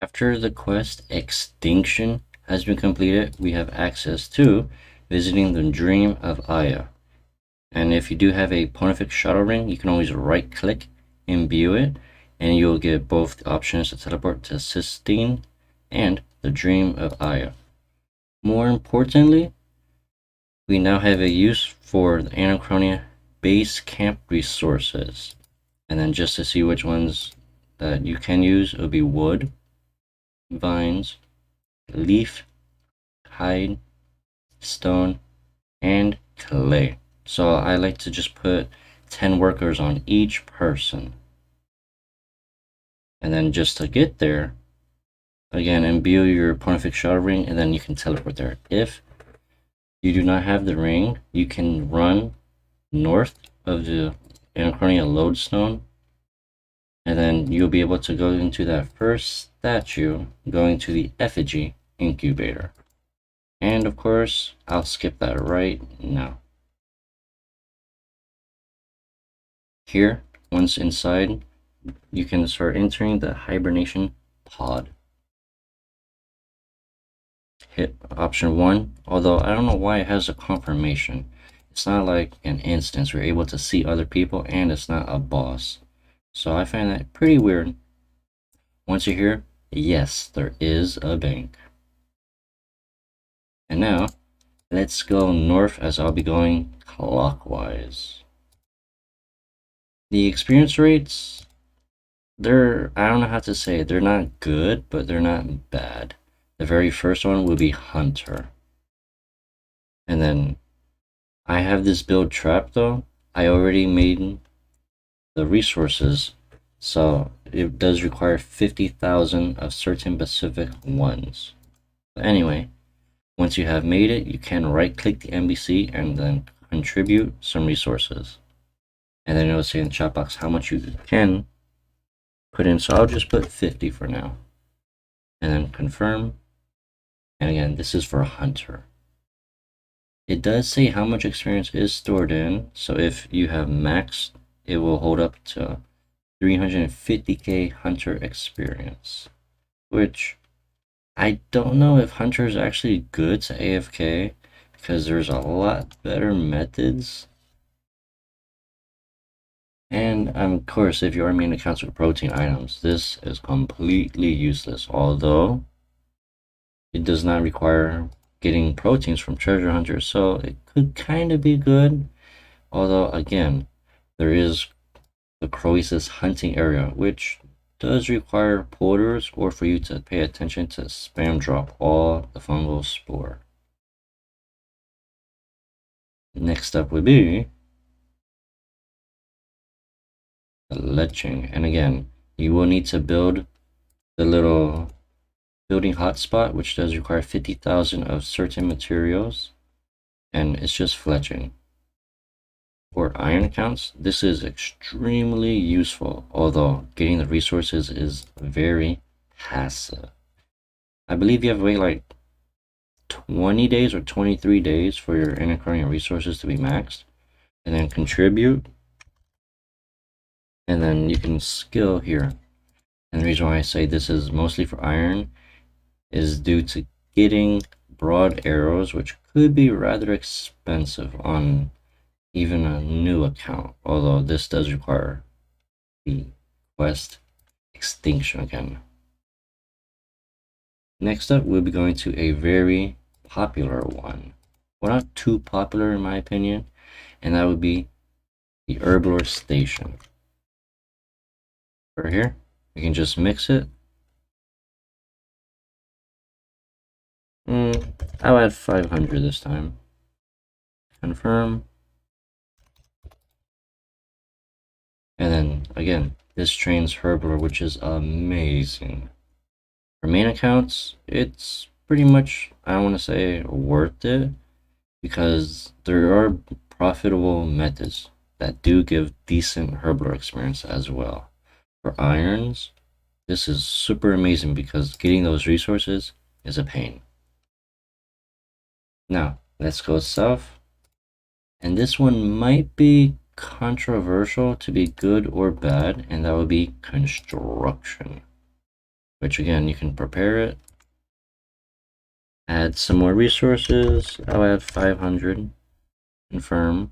After the quest Extinction has been completed, we have access to visiting the Dream of Iaia. And if you do have a Pontifex Shadow Ring, you can always right click, imbue it, and you'll get both the options to teleport to Sistine and the Dream of Iaia. More importantly, we now have a use for the Anachronia base camp resources. And then just to see which ones that you can use, it would be wood, vines, leaf, hide, stone, and clay. So I like to just put 10 workers on each person. And then just to get there, again, imbue your Pontifex Shadow Ring, and then you can teleport there. If you do not have the ring, you can run north of the Anachronia lodestone, and then you'll be able to go into that first statue, going to the effigy incubator. And of course, I'll skip that right now. Here, once inside, you can start entering the hibernation pod. Hit option 1, although I don't know why it has a confirmation. It's not like an instance where you're able to see other people, and it's not a boss. So I find that pretty weird. Once you're here, yes, there is a bank. And now, let's go north as I'll be going clockwise. The experience rates, I don't know how to say it. They're not good, but they're not bad. The very first one will be Hunter. And then I have this build trap though. I already made the resources, so it does require 50,000 of certain specific ones. But anyway, once you have made it, you can right click the NPC and then contribute some resources. And then it'll say in the chat box how much you can put in. So I'll just put 50 for now. And then confirm. And again, this is for a Hunter. It does say how much experience is stored in. So if you have maxed, it will hold up to 350k Hunter experience. Which I don't know if Hunter is actually good to AFK, because there's a lot better methods. And of course, if your main accounts with protein items, this is completely useless, although it does not require getting proteins from treasure hunters, so it could kind of be good. Although again, there is the Croesus hunting area, which does require porters or for you to pay attention to spam drop all the fungal spore. Next up would be the leching, and again, you will need to build the little building hotspot, which does require 50,000 of certain materials, and it's just fletching. For iron accounts, this is extremely useful, although getting the resources is very passive. I believe you have to wait like 20 days or 23 days for your Anachronia resources to be maxed, and then contribute, and then you can skill here. And the reason why I say this is mostly for iron is due to getting broad arrows, which could be rather expensive on even a new account, although this does require the quest Extinction again. Next up, we'll be going to a very popular one. Well, not too popular in my opinion, and that would be the Herblore Station. Right here, we can just mix it. I'll add 500 this time. Confirm. And then again, this trains Herblore, which is amazing. For main accounts, it's pretty much, I don't want to say worth it, because there are profitable methods that do give decent Herblore experience as well. For irons, this is super amazing because getting those resources is a pain. Now, let's go south. And this one might be controversial to be good or bad, and that would be construction. which again, you can prepare it, add some more resources. I'll add 500, confirm.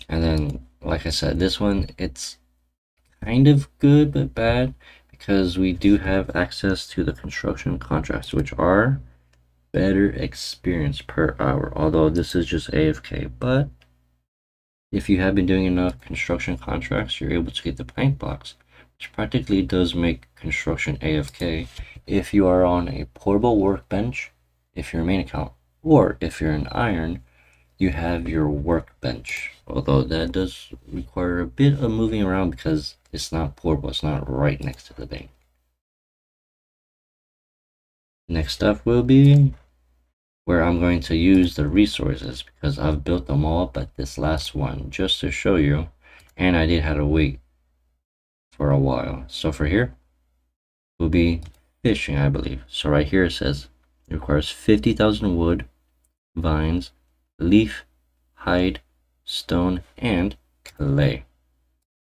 And then, like I said, this one, it's kind of good but bad because we do have access to the construction contracts, which are better experience per hour, although this is just AFK. But if you have been doing enough construction contracts, you're able to get the plank blocks, which practically does make construction AFK if you are on a portable workbench, if you're a main account, or if you're an iron, you have your workbench, although that does require a bit of moving around because it's not portable, it's not right next to the bank. Next up will be where I'm going to use the resources because I've built them all but this last one just to show you, and I did have to wait for a while. So for here will be fishing, I believe. So right here it says it requires 50,000 wood, vines, leaf, hide, stone, and clay.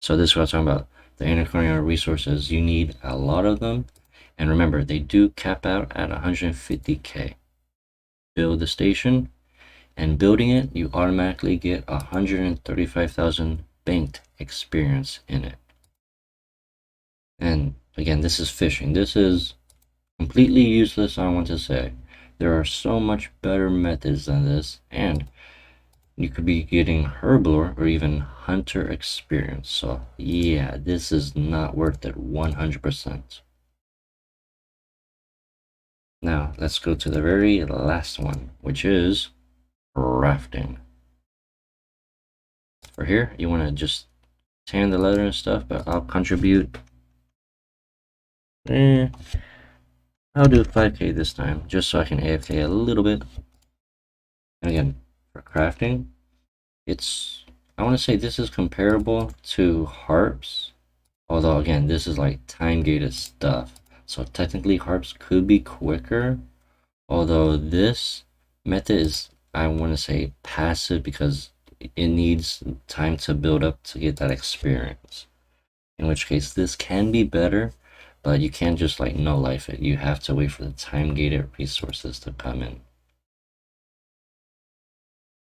So this is what I'm talking about. The Anachronia resources, you need a lot of them. And remember, they do cap out at 150k. Build the station, and building it, you automatically get 135,000 banked experience in it. And again, this is fishing. This is completely useless, I want to say. There are so much better methods than this, and you could be getting Herblore or even Hunter experience. So yeah, this is not worth it 100%. Now let's go to the very last one, which is rafting. For here, you want to just tan the leather and stuff, but I'll contribute. I'll do 5k this time, just so I can AFK a little bit. And again, for crafting, I want to say this is comparable to harps, although again, this is like time-gated stuff. So technically harps could be quicker, although this method is, I want to say, passive because it needs time to build up to get that experience. In which case this can be better, but you can't just like no life it. You have to wait for the time-gated resources to come in.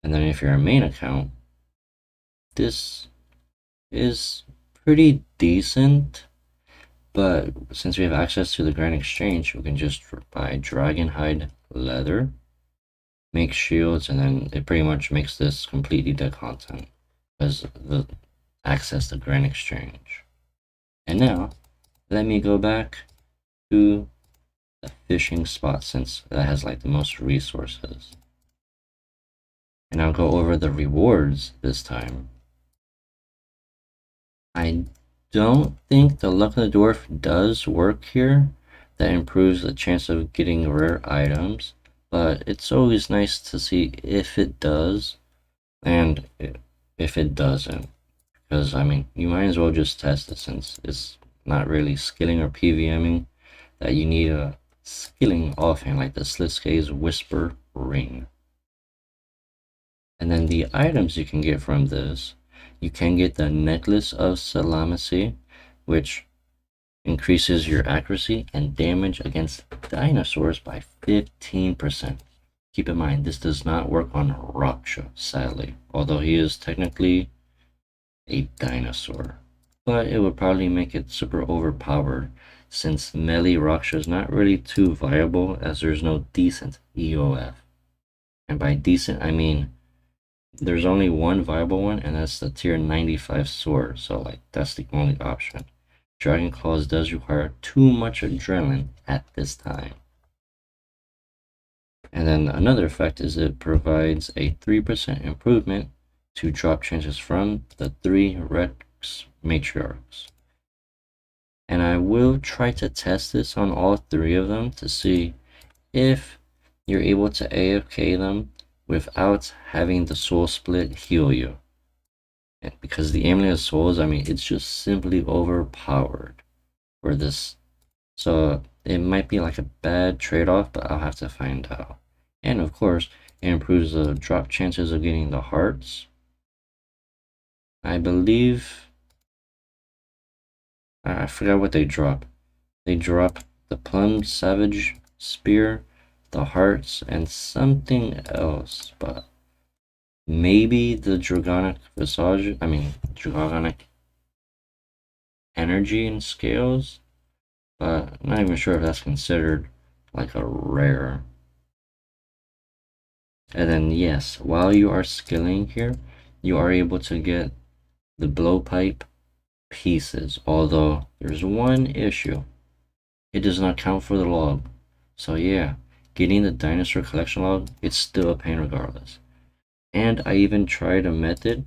And then if you're a main account, this is pretty decent, but since we have access to the Grand Exchange, we can just buy dragon hide leather, make shields, and then it pretty much makes this completely dead content as the access to Grand Exchange. And now let me go back to the fishing spot since that has like the most resources. And I'll go over the rewards this time. I don't think the Luck of the Dwarf does work here. That improves the chance of getting rare items, but it's always nice to see if it does and if it doesn't. Because, I mean, you might as well just test it since it's not really skilling or PVMing that you need a skilling offhand like the Slitska's Whisper Ring. And then the items you can get from this, you can get the Necklace of Salamacy, which increases your accuracy and damage against dinosaurs by 15%. Keep in mind, this does not work on Raksha, sadly, although he is technically a dinosaur. But it would probably make it super overpowered, since melee Raksha is not really too viable as there's no decent EOF. And by decent, I mean there's only one viable one, and that's the tier 95 sword, so like that's the only option. Dragon Claws does require too much adrenaline at this time. And then another effect is it provides a 3% improvement to drop chances from the 3 Rex Matriarchs. And I will try to test this on all 3 of them to see if you're able to AFK them without having the soul split heal you. Because the Amulet of Souls, I mean, it's just simply overpowered for this. So it might be like a bad trade-off, but I'll have to find out. And of course, it improves the drop chances of getting the hearts. I believe I forgot what they drop. They drop the Plum Savage Spear, the Hearts, and something else, but maybe the Dragonic Visage. I mean, Dragonic Energy and Scales, but I'm not even sure if that's considered like a rare. And then, yes, while you are skilling here, you are able to get the blowpipe pieces, although there's one issue. It does not count for the log. So yeah, getting the dinosaur collection log, it's still a pain regardless. And I even tried a method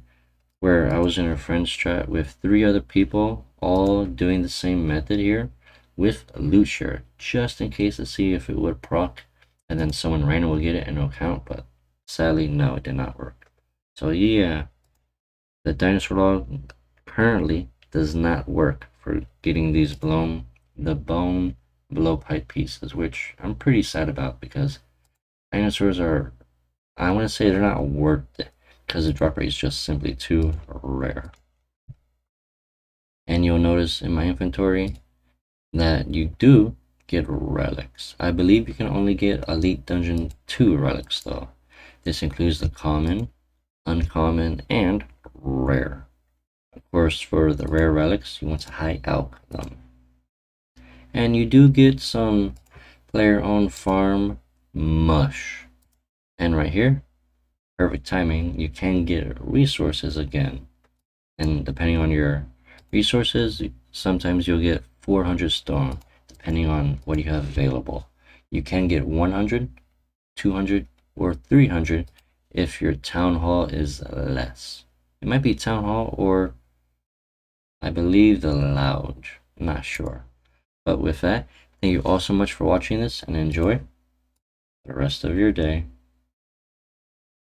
where I was in a friend's chat with 3 other people, all doing the same method here with a loot share, just in case to see if it would proc, and then someone random would get it and it'll count, but sadly, no, it did not work. So yeah, the dinosaur log currently does not work for getting these the bone blowpipe pieces, which I'm pretty sad about because dinosaurs are, I want to say they're not worth it because the drop rate is just simply too rare. And you'll notice in my inventory that you do get relics. I believe you can only get Elite Dungeon 2 relics though. This includes the common, uncommon, and rare. Of course, for the rare relics, you want to high elk them. And you do get some player-owned farm mush. And right here, perfect timing, you can get resources again. And depending on your resources, sometimes you'll get 400 stone, depending on what you have available. You can get 100, 200, or 300 if your town hall is less. It might be town hall or I believe the lounge. I'm not sure. But with that, thank you all so much for watching this and enjoy the rest of your day.